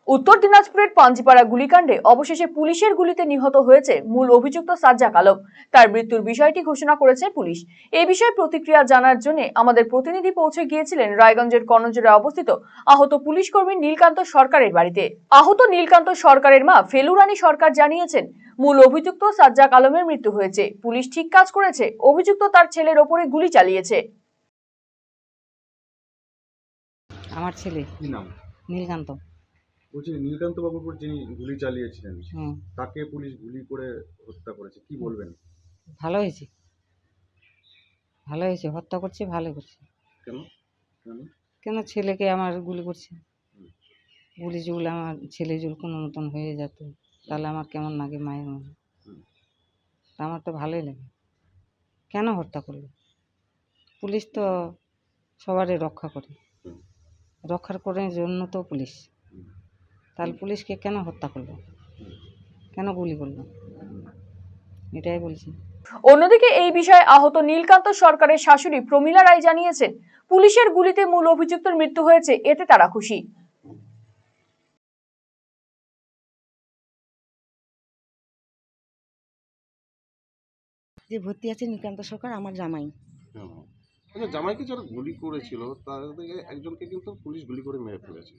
উত্তর দিনাজপুরের পাঞ্জিপাড়া গুলিকাণ্ডে অবশেষে পুলিশের গুলিতে নিহত হয়েছে মূল অভিযুক্ত সাজ্জাক আলম। তার মৃত্যুর বিষয়টি ঘোষণা করেছে পুলিশ। এই বিষয়ে প্রতিক্রিয়া জানার জন্য আমাদের প্রতিনিধি পৌঁছে গিয়েছিলেন রায়গঞ্জের কর্ণজোরে অবস্থিত আহত পুলিশ কর্মী নীলকান্ত সরকারের বাড়িতে। আহত নীলকান্ত সরকারের মা ফেলুরানী সরকার জানিয়েছেন, মূল অভিযুক্ত সাজ্জাক আলমের মৃত্যু হয়েছে, পুলিশ ঠিক কাজ করেছে, অভিযুক্ত তার ছেলের ওপরে গুলি চালিয়েছে। আমার ছেলে কি নাম? নীলকান্ত। বলছি নীলকান্ত বাবুর উপর যিনি গুলি চালিয়েছিলেন তাকে পুলিশ গুলি করে হত্যা করেছে, কি বলবেন? ভালো হয়েছে, ভালো হয়েছে, হত্যা করছে, ভালো করছে। কেন কেন কেন ছেলেকে আমার গুলি করছে, গুলি জুল আমার ছেলে জুল কোনো মতন হয়ে যেত, তাহলে আমার কেমন লাগে মায়ের মনে। তা আমার তো ভালোই লাগে। কেন হত্যা করলো? পুলিশ তো সবারই রক্ষা করে, রক্ষার করার জন্য তো পুলিশ। তাহলে পুলিশকে কেন হত্যা করলো, কেন গুলি করলো, এটাই বলছি। অন্যদিকে এই বিষয়ে আহত নীলকান্ত সরকারের শাশুড়ি প্রমীলা রায় জানিয়েছেন, পুলিশের গুলিতে মূল অভিযুক্তের মৃত্যু হয়েছে, এতে তারা খুশি। যে ভর্তি আছে নীলকান্ত সরকার আমার জামাই। আচ্ছা, জামাইকে যারা গুলি করেছিল তাদের থেকে একজনকে কিন্তু পুলিশ গুলি করে মেরে ফেলেছে,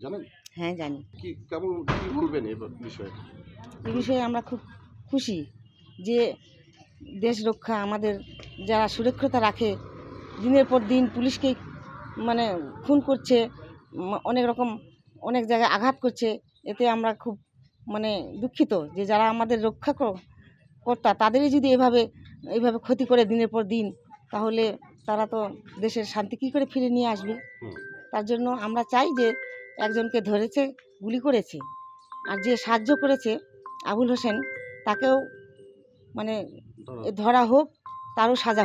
জানেন? হ্যাঁ জানি। কি কেমন কি বলবেন এই বিষয়ে? এই বিষয়ে আমরা খুব খুশি যে দেশ রক্ষা আমাদের যারা সুরক্ষতা রাখে দিনের পর দিন পুলিশকে মানে খুন করছে, অনেক রকম অনেক জায়গায় আঘাত করছে। এতে আমরা খুব মানে দুঃখিত যে যারা আমাদের রক্ষা কর্তা তাদেরই যদি এইভাবে ক্ষতি করে দিনের পর দিন, তাহলে তারা তো দেশের শান্তি কী করে ফিরে নিয়ে আসবে। তার জন্য আমরা চাই যে একজনকে ধরেছে, গুলি করেছে, আর যে সাহায্য করেছে আবুল হোসেন তাকেও মানে ধরা হোক, তারও সাজা